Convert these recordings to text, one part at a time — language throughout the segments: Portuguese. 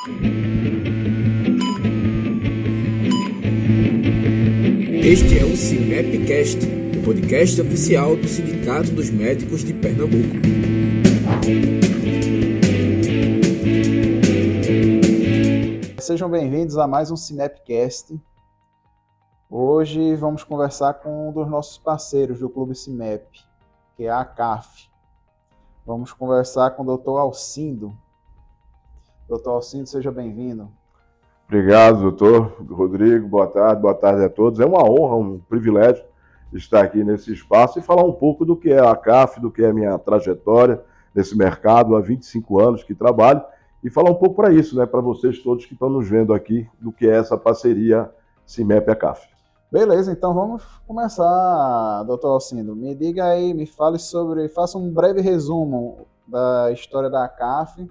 Este é o Cinepcast, o podcast oficial do Sindicato dos Médicos de Pernambuco. Sejam bem-vindos a mais um Cinepcast. Hoje vamos conversar com um dos nossos parceiros do Clube Cinep, que é a ACAF. Vamos conversar com o Dr. Alcindo. Dr. Alcindo, seja bem-vindo. Obrigado, doutor Rodrigo. Boa tarde a todos. É uma honra, um privilégio estar aqui nesse espaço e falar um pouco do que é a ACAF, do que é a minha trajetória nesse mercado há 25 anos que trabalho e falar um pouco para isso, né, para vocês todos que estão nos vendo aqui, do que é essa parceria CIMEP-ACAF. Beleza, então vamos começar, Dr. Alcindo. Me diga aí, faça um breve resumo da história da ACAF,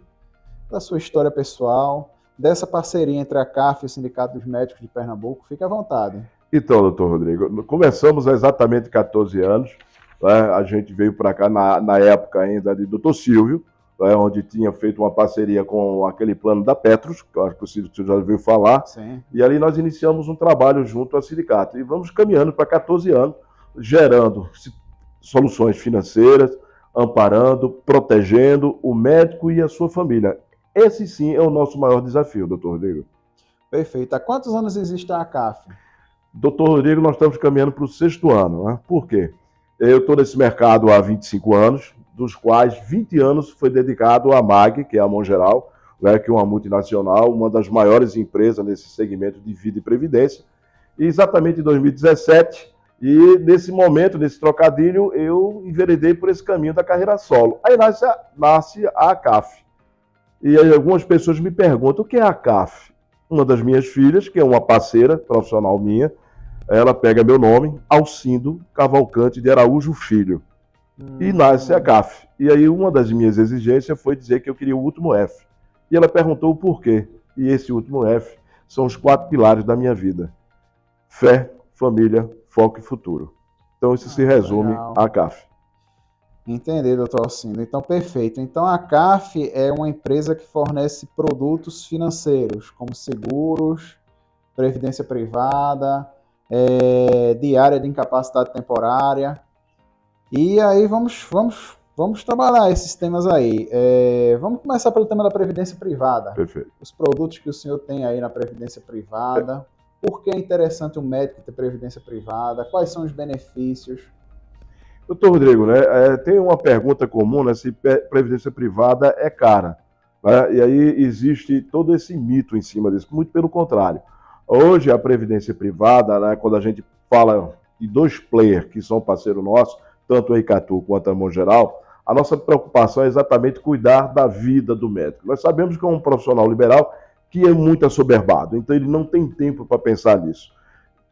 da sua história pessoal, dessa parceria entre a ACAF e o Sindicato dos Médicos de Pernambuco. Fique à vontade. Então, doutor Rodrigo, começamos há exatamente 14 anos. Né? A gente veio para cá na época ainda de doutor Silvio, né? Onde tinha feito uma parceria com aquele plano da Petros, que eu acho que o senhor já ouviu falar. Sim. E ali nós iniciamos um trabalho junto ao sindicato. E vamos caminhando para 14 anos, gerando soluções financeiras, amparando, protegendo o médico e a sua família. Esse sim é o nosso maior desafio, doutor Rodrigo. Perfeito. Há quantos anos existe a ACAF? Doutor Rodrigo, nós estamos caminhando para o 6º ano. Né? Por quê? Eu estou nesse mercado há 25 anos, dos quais 20 anos foi dedicado à MAG, que é a Mongeral, né, que é uma multinacional, uma das maiores empresas nesse segmento de vida e previdência. E exatamente em 2017, e nesse momento, nesse trocadilho, eu enveredei por esse caminho da carreira solo. Aí nasce a ACAF. E aí algumas pessoas me perguntam, o que é a ACAF? Uma das minhas filhas, que é uma parceira profissional minha, ela pega meu nome, Alcindo Cavalcante de Araújo Filho, e nasce a ACAF. E aí uma das minhas exigências foi dizer que eu queria o último F. E ela perguntou o porquê. E esse último F são os 4 pilares da minha vida. Fé, família, foco e futuro. Então isso se resume a ACAF. Entendi, doutor Alcindo. Então, perfeito. Então, a ACAF é uma empresa que fornece produtos financeiros, como seguros, previdência privada, diária de incapacidade temporária. E aí, vamos trabalhar esses temas aí. Vamos começar pelo tema da previdência privada. Perfeito. Os produtos que o senhor tem aí na previdência privada. Por que é interessante o médico ter previdência privada? Quais são os benefícios? Doutor Rodrigo, né, tem uma pergunta comum, né, se previdência privada é cara. Né, e aí existe todo esse mito em cima disso, muito pelo contrário. Hoje a previdência privada, né, quando a gente fala de 2 players que são parceiros nossos, tanto a Icatu quanto a Mongeral, a nossa preocupação é exatamente cuidar da vida do médico. Nós sabemos que é um profissional liberal que é muito assoberbado, então ele não tem tempo para pensar nisso.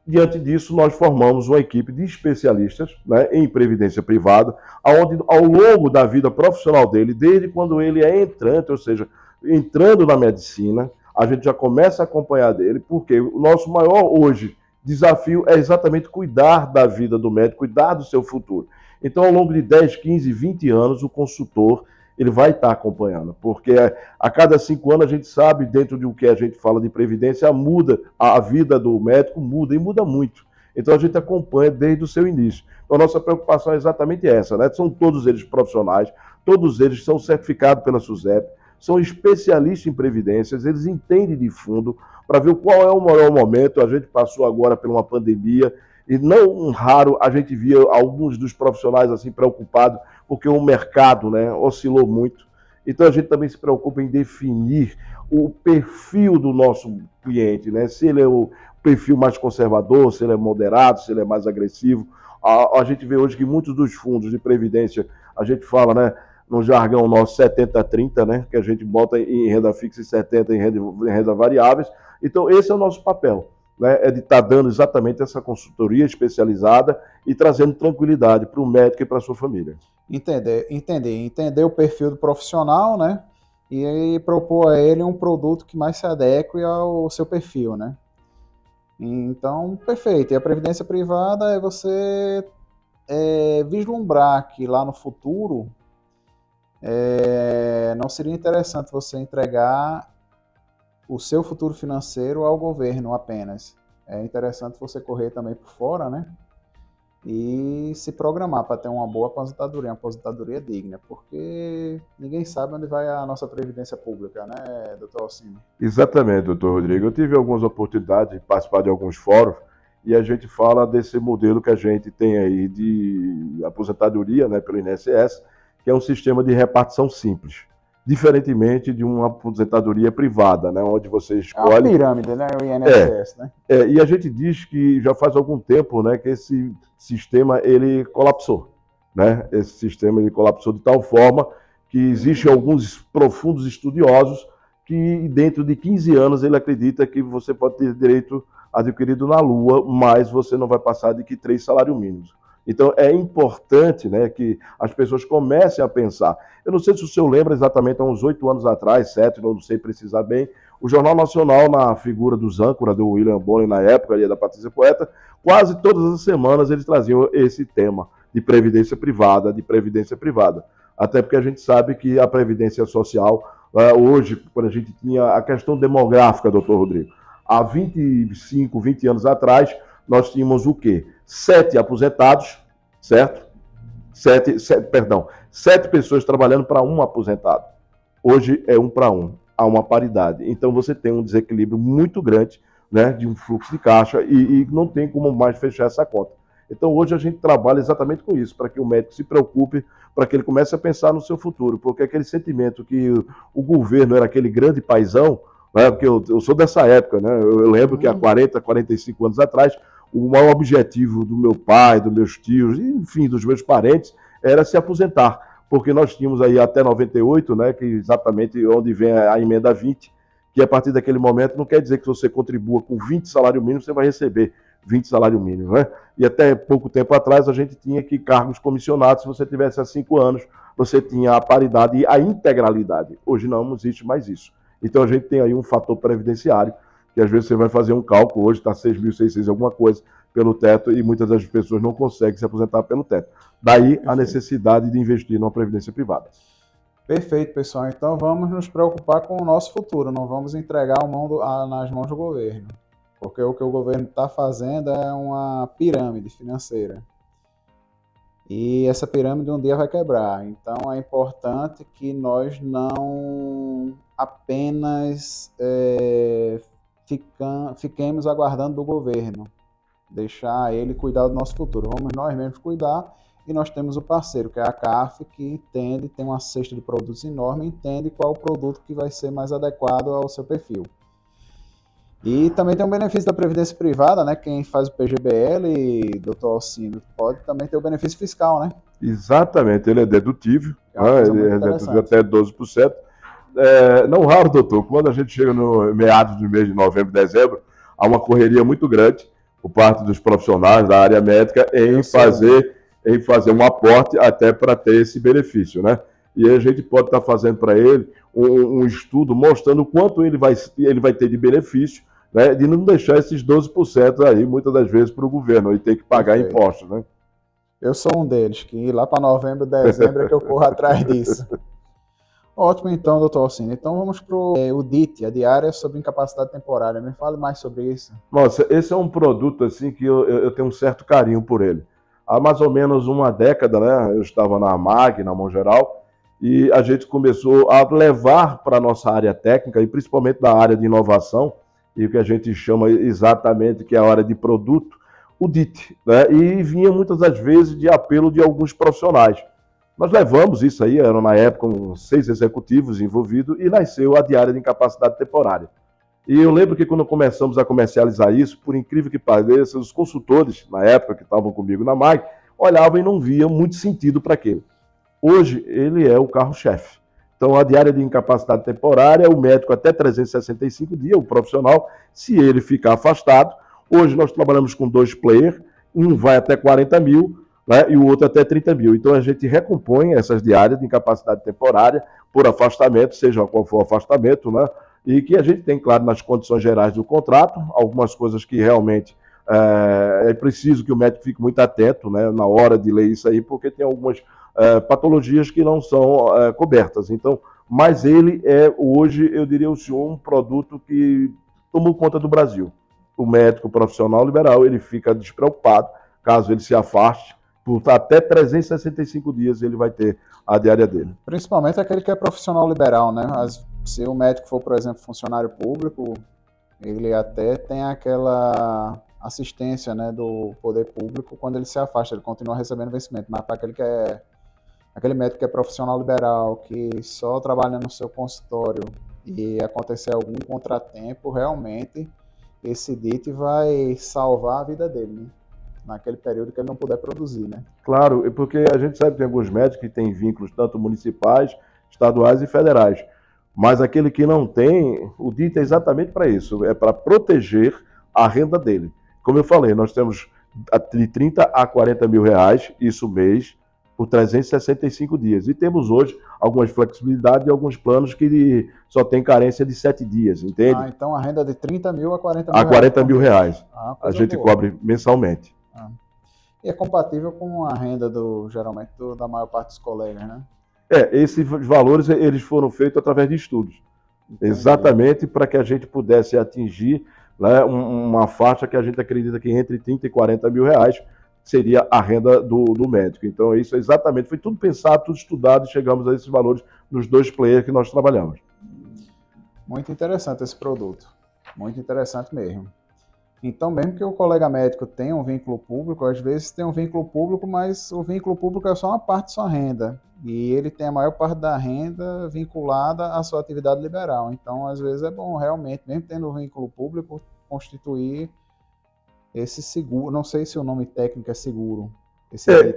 Diante disso, nós formamos uma equipe de especialistas, né, em previdência privada, onde ao longo da vida profissional dele, desde quando ele é entrante, ou seja, entrando na medicina, a gente já começa a acompanhar dele, porque o nosso maior hoje desafio é exatamente cuidar da vida do médico, cuidar do seu futuro. Então, ao longo de 10, 15, 20 anos, o consultor ele vai estar acompanhando, porque a cada 5 anos a gente sabe, dentro do que a gente fala de previdência, muda, a vida do médico muda, e muda muito. Então a gente acompanha desde o seu início. Então a nossa preocupação é exatamente essa, né? São todos eles profissionais, todos eles são certificados pela SUSEP, são especialistas em previdências, eles entendem de fundo para ver qual é o maior momento. A gente passou agora por uma pandemia, e não raro a gente via alguns dos profissionais assim preocupados, porque o mercado, né, oscilou muito. Então a gente também se preocupa em definir o perfil do nosso cliente, né? Se ele é o perfil mais conservador, se ele é moderado, se ele é mais agressivo. A gente vê hoje que muitos dos fundos de previdência, a gente fala, né, no jargão nosso 70-30, né, que a gente bota em renda fixa e 70 em renda variáveis. Então esse é o nosso papel. Né, é de estar dando exatamente essa consultoria especializada e trazendo tranquilidade para o médico e para a sua família. Entender o perfil do profissional, né? E aí propor a ele um produto que mais se adeque ao seu perfil, né? Então, perfeito. E a previdência privada é você vislumbrar que lá no futuro não seria interessante você entregar o seu futuro financeiro ao governo apenas. É interessante você correr também por fora, né? E se programar para ter uma boa aposentadoria, uma aposentadoria digna, porque ninguém sabe onde vai a nossa previdência pública, né, doutor Alcine? Exatamente, doutor Rodrigo. Eu tive algumas oportunidades de participar de alguns fóruns e a gente fala desse modelo que a gente tem aí de aposentadoria, né, pelo INSS, que é um sistema de repartição simples, diferentemente de uma aposentadoria privada, né, onde você escolhe... É uma pirâmide, né, o INSS, né? E a gente diz que já faz algum tempo, né, que esse sistema ele colapsou, né? Esse sistema ele colapsou de tal forma que existem alguns profundos estudiosos que dentro de 15 anos ele acredita que você pode ter direito adquirido na Lua, mas você não vai passar de que 3 salários mínimos. Então é importante, né, que as pessoas comecem a pensar. Eu não sei se o senhor lembra exatamente, há uns 8 anos atrás, 7, não sei precisar bem, o Jornal Nacional, na figura dos âncoras, do William Bonner na época, e da Patrícia Poeta, quase todas as semanas eles traziam esse tema de previdência privada, Até porque a gente sabe que a previdência social, hoje, quando a gente tinha a questão demográfica, doutor Rodrigo, há 25, 20 anos atrás, nós tínhamos o quê? 7 aposentados, certo? 7 pessoas trabalhando para um aposentado. Hoje é 1 para 1. Há uma paridade. Então você tem um desequilíbrio muito grande, né, de um fluxo de caixa e não tem como mais fechar essa conta. Então hoje a gente trabalha exatamente com isso, para que o médico se preocupe, para que ele comece a pensar no seu futuro, porque aquele sentimento que o governo era aquele grande paizão, né, porque eu sou dessa época, né, eu lembro que há 40, 45 anos atrás, o maior objetivo do meu pai, dos meus tios, enfim, dos meus parentes, era se aposentar. Porque nós tínhamos aí até 98, né, que exatamente onde vem a emenda 20, que a partir daquele momento não quer dizer que você contribua com 20 salários mínimos, você vai receber 20 salários mínimos, né? E até pouco tempo atrás a gente tinha que cargos comissionados, se você tivesse há 5 anos, você tinha a paridade e a integralidade. Hoje não existe mais isso. Então a gente tem aí um fator previdenciário, que às vezes você vai fazer um cálculo, hoje está 6.600 alguma coisa pelo teto, e muitas das pessoas não conseguem se aposentar pelo teto. Daí a necessidade de investir numa previdência privada. Perfeito, pessoal. Então vamos nos preocupar com o nosso futuro, não vamos entregar nas mãos do governo. Porque o que o governo está fazendo é uma pirâmide financeira. E essa pirâmide um dia vai quebrar. Então é importante que nós não apenas fiquemos aguardando do governo. Deixar ele cuidar do nosso futuro. Vamos nós mesmos cuidar. E nós temos o parceiro, que é a CAF, que entende, tem uma cesta de produtos enorme, entende qual o produto que vai ser mais adequado ao seu perfil. E também tem o benefício da previdência privada, né? Quem faz o PGBL, doutor Alcino, pode também ter o benefício fiscal, né? Exatamente, ele é dedutível, ele é dedutível até 12%. Não raro, doutor, quando a gente chega no meados do mês de novembro, dezembro, há uma correria muito grande por parte dos profissionais da área médica em fazer um aporte até para ter esse benefício, né? E aí a gente pode estar fazendo para ele um estudo mostrando o quanto ele vai ter de benefício, né? De não deixar esses 12% aí, muitas das vezes, para o governo, e ter que pagar impostos, né? Eu sou um deles, que lá para novembro, dezembro é que eu corro atrás disso. Ótimo, então, doutor Alcino. Então vamos para o DIT, a Diária sobre Incapacidade Temporária. Me fale mais sobre isso. Nossa, esse é um produto assim que eu tenho um certo carinho por ele. Há mais ou menos uma década, né, eu estava na MAG, na Mão Geral, e a gente começou a levar para a nossa área técnica, e principalmente da área de inovação, e o que a gente chama exatamente que é a área de produto, o DIT, né, e vinha muitas das vezes de apelo de alguns profissionais. Nós levamos isso aí, eram na época uns 6 executivos envolvidos, e nasceu a Diária de Incapacidade Temporária. E eu lembro que quando começamos a comercializar isso, por incrível que pareça, os consultores, na época que estavam comigo na MAG, olhavam e não viam muito sentido para aquilo. Hoje, ele é o carro-chefe. Então, a Diária de Incapacidade Temporária, o médico até 365 dias, o profissional, se ele ficar afastado. Hoje nós trabalhamos com 2 players, um vai até 40 mil, né, e o outro até 30 mil. Então, a gente recompõe essas diárias de incapacidade temporária por afastamento, seja qual for o afastamento, né? E que a gente tem, claro, nas condições gerais do contrato, algumas coisas que realmente é preciso que o médico fique muito atento, né, na hora de ler isso aí, porque tem algumas patologias que não são cobertas. Então, mas ele é hoje, eu diria ao senhor, um produto que tomou conta do Brasil. O médico profissional liberal, ele fica despreocupado, caso ele se afaste, por até 365 dias ele vai ter a diária dele. Principalmente aquele que é profissional liberal, né? Se o médico for, por exemplo, funcionário público, ele até tem aquela assistência, né, do poder público quando ele se afasta, ele continua recebendo vencimento. Mas para aquele médico que é profissional liberal, que só trabalha no seu consultório e acontecer algum contratempo, realmente esse DIT vai salvar a vida dele, né? Naquele período que ele não puder produzir, né? Claro, porque a gente sabe que tem alguns médicos que têm vínculos tanto municipais, estaduais e federais. Mas aquele que não tem, o DIT é exatamente para isso, é para proteger a renda dele. Como eu falei, nós temos de 30 a 40 mil reais, isso mês, por 365 dias. E temos hoje algumas flexibilidades e alguns planos que só tem carência de 7 dias, entende? Então a renda de 30 mil a 40 mil a 40 mil reais. A gente boa. cobre mensalmente. E é compatível com a renda geralmente da maior parte dos colegas, né? Esses valores eles foram feitos através de estudos. Entendi. Exatamente para que a gente pudesse atingir, né, uma faixa que a gente acredita que entre 30 e 40 mil reais seria a renda do médico. Então isso exatamente, foi tudo pensado, tudo estudado e chegamos a esses valores nos 2 players que nós trabalhamos. Muito interessante esse produto, muito interessante mesmo. Então, mesmo que o colega médico tenha um vínculo público, às vezes tem um vínculo público, mas o vínculo público é só uma parte de sua renda. E ele tem a maior parte da renda vinculada à sua atividade liberal. Então, às vezes é bom realmente, mesmo tendo um vínculo público, constituir esse seguro. Não sei se o nome técnico é seguro.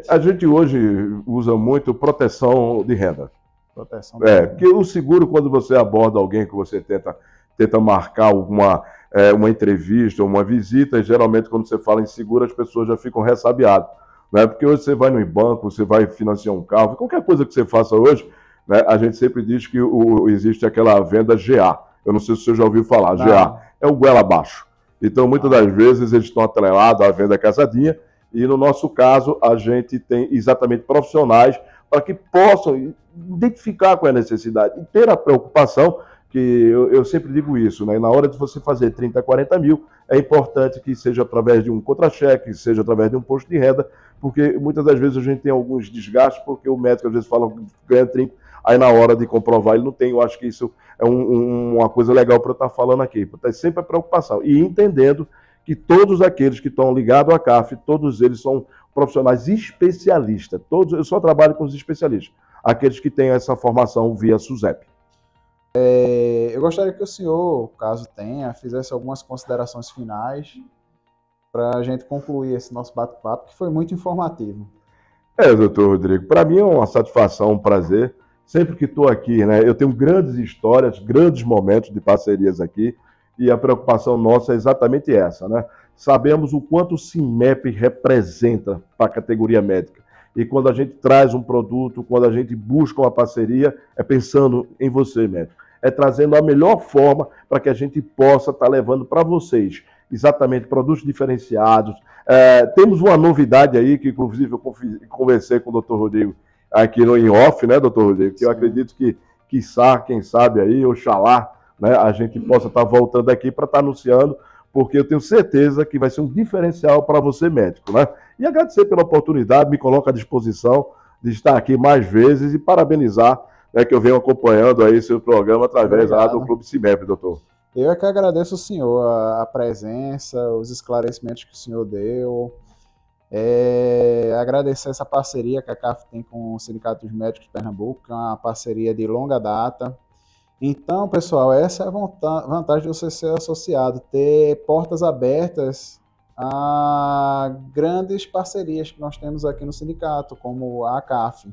A gente hoje usa muito proteção de renda. Proteção de renda. Porque o seguro, quando você aborda alguém que você tenta marcar uma entrevista, uma visita, e geralmente quando você fala em seguro, as pessoas já ficam ressabiadas. Né? Porque hoje você vai no banco, você vai financiar um carro, qualquer coisa que você faça hoje, né, a gente sempre diz que existe aquela venda GA. Eu não sei se você já ouviu falar. Não. GA é o goela abaixo. Então, muitas das vezes, eles estão atrelados à venda casadinha, e no nosso caso, a gente tem exatamente profissionais para que possam identificar qual é a necessidade e ter a preocupação, que eu sempre digo isso, né? Na hora de você fazer 30, 40 mil, é importante que seja através de um contra-cheque, seja através de um imposto de renda, porque muitas das vezes a gente tem alguns desgastes, porque o médico às vezes fala que ganha 30, aí na hora de comprovar ele não tem. Eu acho que isso é uma coisa legal para eu estar falando aqui, para ter sempre a preocupação. E entendendo que todos aqueles que estão ligados à CAF, todos eles são profissionais especialistas. Eu só trabalho com os especialistas, aqueles que têm essa formação via SUSEP. Eu gostaria que o senhor, caso tenha, fizesse algumas considerações finais para a gente concluir esse nosso bate-papo, que foi muito informativo. Doutor Rodrigo, para mim é uma satisfação, um prazer. Sempre que estou aqui, né, eu tenho grandes histórias, grandes momentos de parcerias aqui, e a preocupação nossa é exatamente essa, né? Sabemos o quanto o CIMEP representa para a categoria médica. E quando a gente traz um produto, quando a gente busca uma parceria, é pensando em você, médico. É trazendo a melhor forma para que a gente possa estar levando para vocês exatamente produtos diferenciados. Temos uma novidade aí, que inclusive eu conversei com o Dr. Rodrigo aqui no off, né, Dr. Rodrigo? Que eu acredito que, quiçá, quem sabe aí, oxalá, né, a gente possa estar voltando aqui para estar anunciando, porque eu tenho certeza que vai ser um diferencial para você, médico, né? E agradecer pela oportunidade, me coloco à disposição de estar aqui mais vezes e parabenizar, né, que eu venho acompanhando aí seu programa através do Clube CIMEP, doutor. Eu é que agradeço ao senhor a presença, os esclarecimentos que o senhor deu. Agradecer essa parceria que a CAF tem com o Sindicato dos Médicos de Pernambuco, que é uma parceria de longa data. Então, pessoal, essa é a vantagem de você ser associado, ter portas abertas a grandes parcerias que nós temos aqui no sindicato, como a CAF.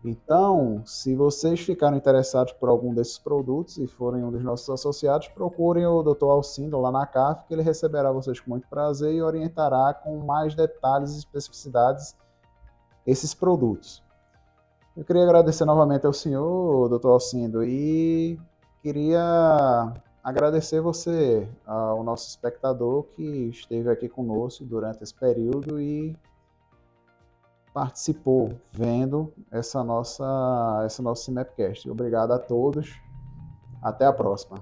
Então, se vocês ficaram interessados por algum desses produtos e forem um dos nossos associados, procurem o Dr. Alcindo lá na CAF, que ele receberá vocês com muito prazer e orientará com mais detalhes e especificidades esses produtos. Eu queria agradecer novamente ao senhor, Dr. Alcindo, e queria agradecer você, ao nosso espectador que esteve aqui conosco durante esse período e participou vendo esse nosso Sinepcast. Obrigado a todos. Até a próxima.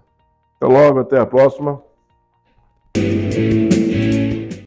Até logo, até a próxima.